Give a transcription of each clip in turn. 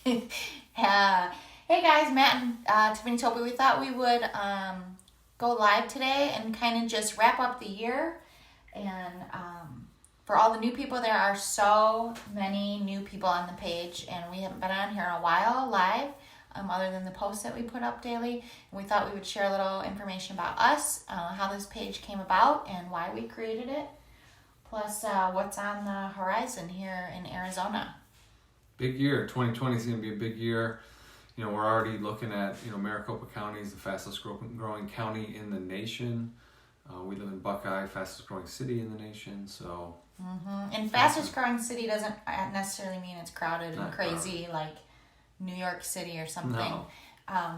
Hey guys, Matt and Tiffany Toby. We thought we would go live today and kind of just wrap up the year. And for all the new people, there are so many new people on the page, and we haven't been on here in a while live, other than the posts that we put up daily. And we thought we would share a little information about us, how this page came about, and why we created it, plus what's on the horizon here in Arizona. Big year. 2020 is going to be a big year. You know, we're already looking at, Maricopa County is the fastest growing county in the nation. We live in Buckeye, fastest growing city in the nation. So, And fastest growing city doesn't necessarily mean it's crowded and crazy like New York City or something. No.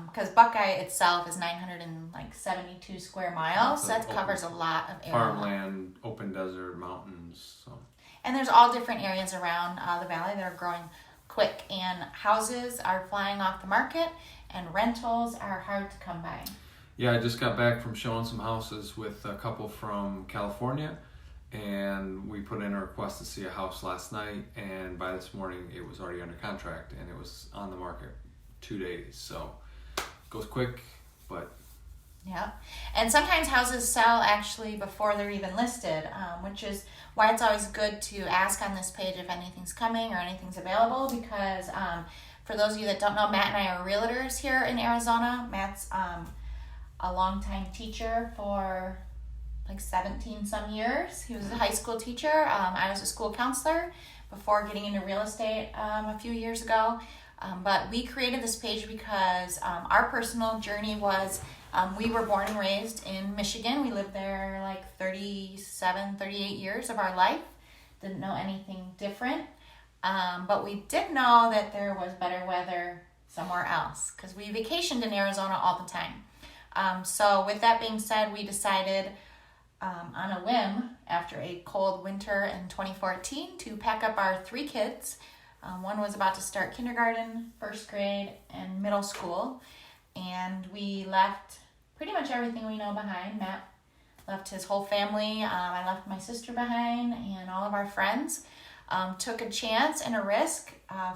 Because Buckeye itself is 972 square miles. That covers a lot of area. Farmland, open desert, mountains. So. And there's all different areas around the valley that are growing quick. And houses are flying off the market, and rentals are hard to come by. Yeah, I just got back from showing some houses with a couple from California, and we put in a request to see a house last night, and by this morning it was already under contract, and it was on the market 2 days. So it goes quick, but... Yeah, and sometimes houses sell actually before they're even listed, which is why it's always good to ask on this page if anything's coming or anything's available, because for those of you that don't know, Matt and I are realtors here in Arizona. Matt's a longtime teacher for like 17 some years. He was a high school teacher. I was a school counselor before getting into real estate a few years ago. But we created this page because our personal journey was we were born and raised in Michigan. We lived there like 37, 38 years of our life. Didn't know anything different. But we did know that there was better weather somewhere else because we vacationed in Arizona all the time. So with that being said, we decided on a whim after a cold winter in 2014 to pack up our 3 kids. One was about to start kindergarten, first grade, and middle school. And we left pretty much everything we know behind. Matt left his whole family. I left my sister behind and all of our friends. Took a chance and a risk.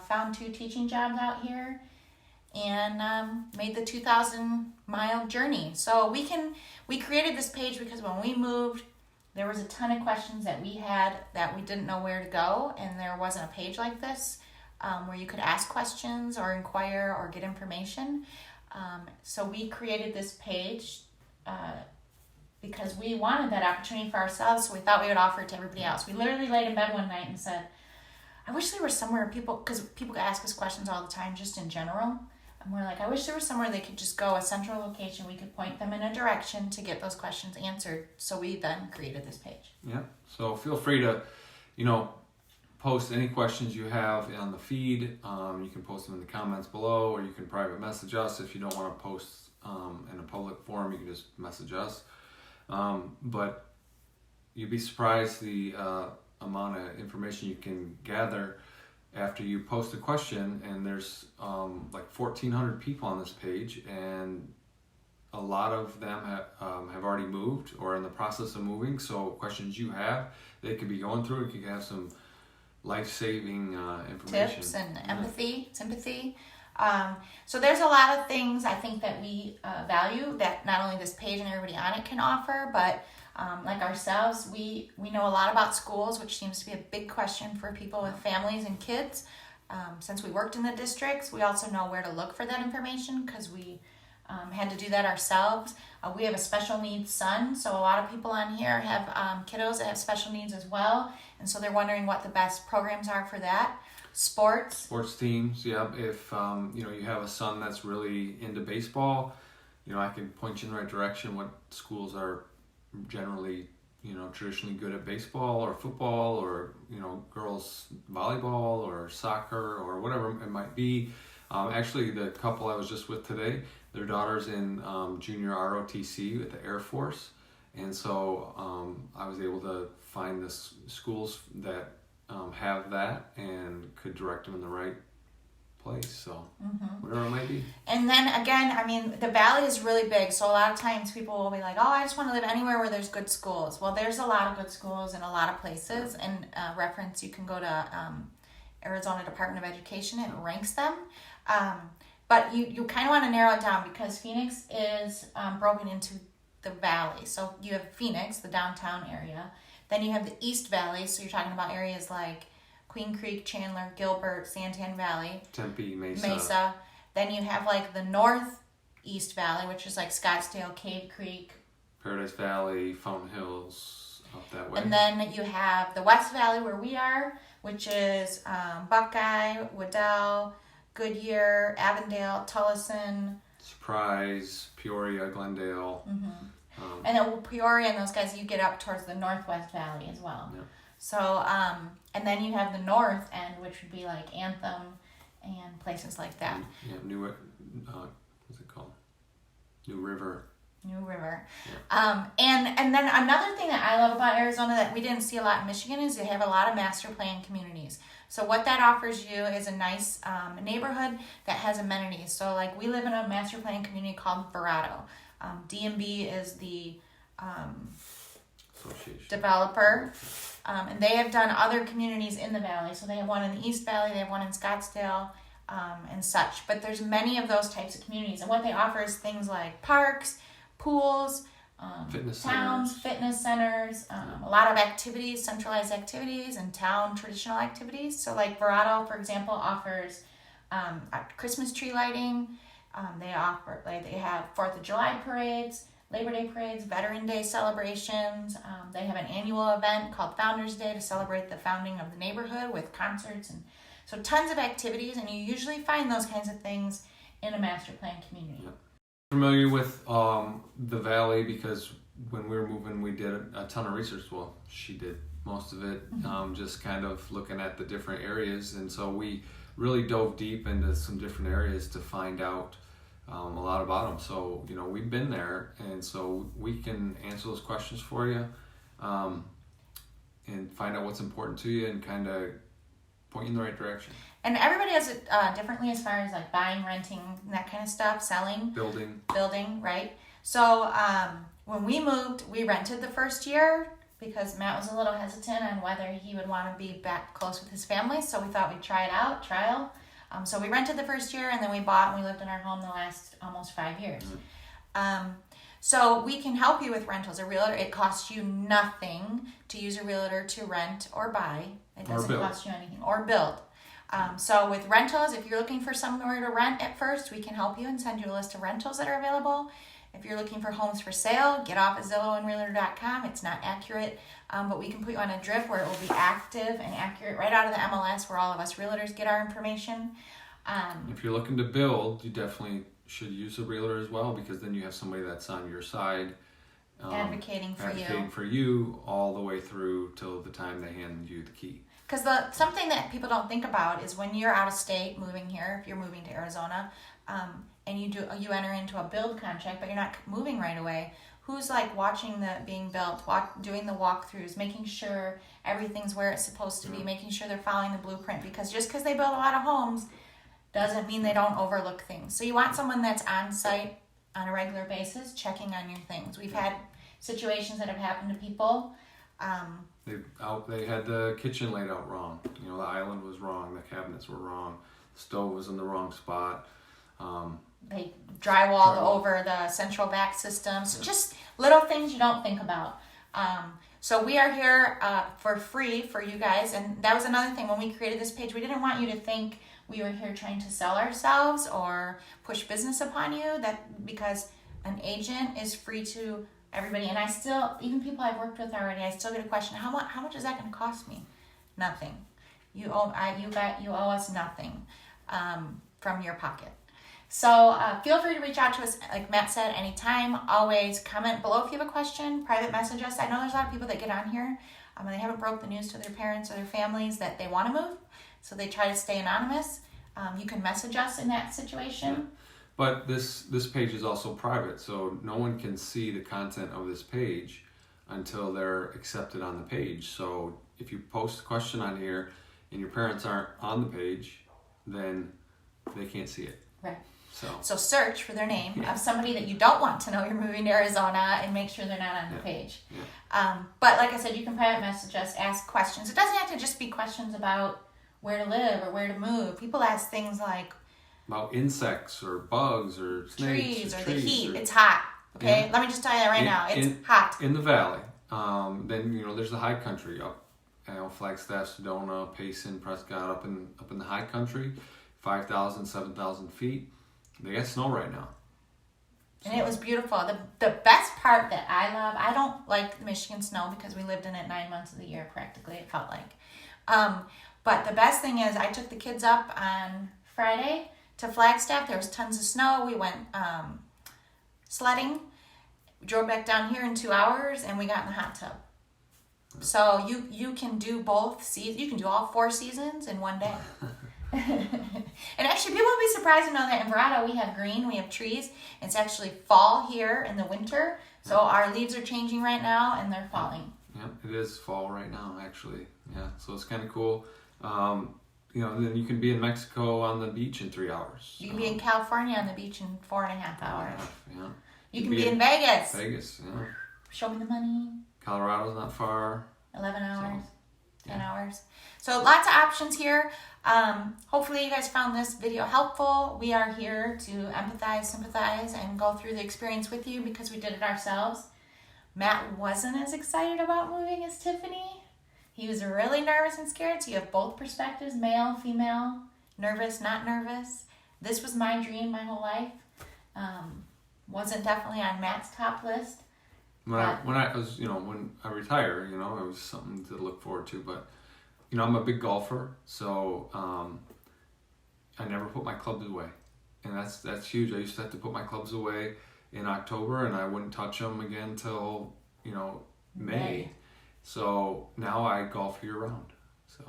Found 2 teaching jobs out here. And made the 2,000-mile journey. So we created this page because when we moved, there was a ton of questions that we had that we didn't know where to go, and there wasn't a page like this where you could ask questions or inquire or get information. So we created this page because we wanted that opportunity for ourselves, so we thought we would offer it to everybody else. We literally laid in bed one night and said, I wish there was somewhere because people ask us questions all the time just in general. And we're like, I wish there was somewhere they could just go, a central location. We could point them in a direction to get those questions answered. So we then created this page. Yeah. So feel free to, post any questions you have on the feed. You can post them in the comments below, or you can private message us. If you don't want to post in a public forum, you can just message us. But you'd be surprised the amount of information you can gather after you post a question, and there's like 1,400 people on this page, and a lot of them have already moved or are in the process of moving. So questions you have, they could be going through. You could have some life-saving information. Tips and empathy, sympathy. So there's a lot of things I think that we value that not only this page and everybody on it can offer, but like ourselves, we know a lot about schools, which seems to be a big question for people with families and kids. Since we worked in the districts, we also know where to look for that information because we had to do that ourselves. We have a special needs son, so a lot of people on here have kiddos that have special needs as well, and so they're wondering what the best programs are for that. Sports teams, yeah. If you have a son that's really into baseball, I can point you in the right direction. What schools are generally, traditionally good at baseball or football or, girls volleyball or soccer or whatever it might be. Actually, the couple I was just with today, their daughter's in junior ROTC at the Air Force. And so I was able to find the schools that have that and could direct them in the right place, so whatever it might be. And then again, the valley is really big, so a lot of times people will be like, I just want to live anywhere where there's good schools. Well, there's a lot of good schools in a lot of places, and reference, you can go to Arizona Department of Education. It ranks them. But you kind of want to narrow it down because Phoenix is broken into the valley. So you have Phoenix, the downtown area. Then you have the East Valley. So you're talking about areas like Queen Creek, Chandler, Gilbert, Santan Valley. Tempe, Mesa. Then you have like the Northeast Valley, which is like Scottsdale, Cave Creek. Paradise Valley, Fountain Hills, up that way. And then you have the West Valley where we are, which is Buckeye, Waddell, Goodyear, Avondale, Tullison. Surprise, Peoria, Glendale. And then Peoria and those guys, you get up towards the Northwest Valley as well. Yeah. So, and then you have the North End, which would be like Anthem and places like that. Yeah, what's it called? New River. Yeah. And then another thing that I love about Arizona that we didn't see a lot in Michigan is they have a lot of master plan communities. So what that offers you is a nice neighborhood that has amenities. So like we live in a master plan community called Verado. D&B is the developer, and they have done other communities in the valley. So they have one in the East Valley, they have one in Scottsdale, and such. But there's many of those types of communities, and what they offer is things like parks, pools, fitness centers, a lot of activities, centralized activities, and town traditional activities. So like Verado, for example, offers Christmas tree lighting. They have 4th of July parades, Labor Day parades, Veteran Day celebrations. They have an annual event called Founders Day to celebrate the founding of the neighborhood with concerts, and so tons of activities, and you usually find those kinds of things in a master plan community. Yep. Familiar with the valley because when we were moving, we did a ton of research. Well, she did most of it, just kind of looking at the different areas, and so we really dove deep into some different areas to find out a lot about them. So we've been there, and so we can answer those questions for you, and find out what's important to you, and kind of point you in the right direction. And everybody has it differently as far as like buying, renting, that kind of stuff, selling, building, right? So when we moved, we rented the first year because Matt was a little hesitant on whether he would want to be back close with his family. So we thought we'd try it out, trial. So we rented the first year, and then we bought, and we lived in our home the last almost 5 years. So we can help you with rentals. A realtor, it costs you nothing to use a realtor to rent or buy. It doesn't cost you anything, or build. So with rentals, if you're looking for somewhere to rent at first, we can help you and send you a list of rentals that are available. If you're looking for homes for sale, get off at Zillow and Realtor.com. It's not accurate, but we can put you on a drip where it will be active and accurate right out of the MLS where all of us realtors get our information. If you're looking to build, you definitely should use a realtor as well, because then you have somebody that's on your side, advocating for you all the way through till the time they hand you the key. Because something that people don't think about is when you're out of state moving here, if you're moving to Arizona, and you enter into a build contract, but you're not moving right away, who's like watching the being built, doing the walkthroughs, making sure everything's where it's supposed to be, making sure they're following the blueprint, because just because they build a lot of homes doesn't mean they don't overlook things. So you want someone that's on site on a regular basis, checking on your things. We've had situations that have happened to people. They had the kitchen laid out wrong. The island was wrong. The cabinets were wrong. The stove was in the wrong spot. They drywalled over the central vac system. So just little things you don't think about. So we are here for free for you guys. And that was another thing. When we created this page, we didn't want you to think we were here trying to sell ourselves or push business upon you. Because an agent is free to everybody. And I still, even people I've worked with already, I still get a question, how much is that going to cost me? Nothing. You owe us nothing from your pocket. So feel free to reach out to us, like Matt said, anytime. Always comment below if you have a question. Private message us. I know there's a lot of people that get on here and they haven't broke the news to their parents or their families that they want to move, so they try to stay anonymous. You can message us in that situation. Yeah. But this page is also private, so no one can see the content of this page until they're accepted on the page. So if you post a question on here and your parents aren't on the page, then they can't see it. Right. So search for their name of somebody that you don't want to know you're moving to Arizona, and make sure they're not on the page. Yeah. But like I said, you can private message us, ask questions. It doesn't have to just be questions about where to live or where to move. People ask things like about insects or bugs or snakes trees or the trees heat. It's hot. Okay, let me just tell you that right now. It's hot. In the valley. Then there's the high country up, Flagstaff, Sedona, Payson, Prescott, up in the high country, 5,000, 7,000 feet. They got snow right now. So. And it was beautiful. The best part that I love, I don't like the Michigan snow because we lived in it 9 months of the year practically, it felt like. But the best thing is I took the kids up on Friday to Flagstaff. There was tons of snow. We went sledding. We drove back down here in 2 hours, and we got in the hot tub. So you can do both seasons. You can do all 4 seasons in one day. And actually, people will be surprised to know that in Verrado we have green, we have trees. It's actually fall here in the winter, so our leaves are changing right now, and they're falling. Yeah, it is fall right now, actually. Yeah, so it's kind of cool. Then you can be in Mexico on the beach in 3 hours. You can be in California on the beach in 4.5 hours. Yeah. You can be in Vegas. Vegas, yeah. Show me the money. Colorado's not far. 11 hours, so, 10 hours. So lots of options here. Hopefully you guys found this video helpful. We are here to empathize, sympathize, and go through the experience with you because we did it ourselves. Matt wasn't as excited about moving as Tiffany. He was really nervous and scared. So you have both perspectives, male, female, nervous, not nervous. This was my dream my whole life. Wasn't definitely on Matt's top list. When I retire, it was something to look forward to. But, I'm a big golfer, so I never put my clubs away. And that's huge. I used to have to put my clubs away in October, and I wouldn't touch them again till, May. So now I golf year round. So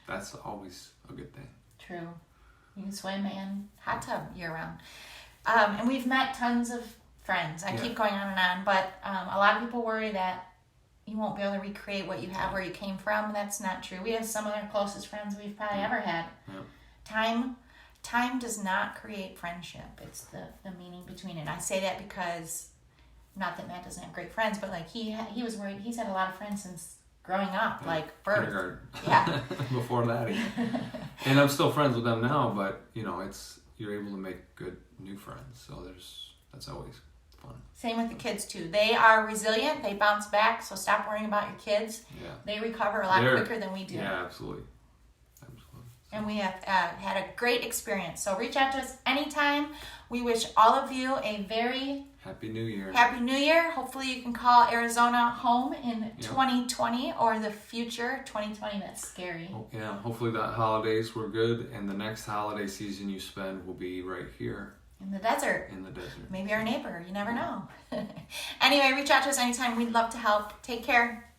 that's always a good thing. True. You can swim and hot tub year round. And we've met tons of friends. I keep going on and on, but a lot of people worry that you won't be able to recreate what you have where you came from. That's not true. We have some of our closest friends we've probably ever had. Yeah. Time does not create friendship. It's the meaning between it. I say that because, not that Matt doesn't have great friends, but like he was worried. He's had a lot of friends since growing up, like birth. Yeah. Before that. And I'm still friends with them now, but you're able to make good new friends. So that's always fun. Same with the kids too. They are resilient. They bounce back. So stop worrying about your kids. Yeah. They recover a lot quicker than we do. Yeah, absolutely. And we have had a great experience. So reach out to us anytime. We wish all of you a very Happy New Year. Happy New Year. Hopefully you can call Arizona home in 2020 or the future 2020. That's scary. Yeah, hopefully the holidays were good, and the next holiday season you spend will be right here. In the desert. Maybe our neighbor. You never know. Anyway, reach out to us anytime. We'd love to help. Take care.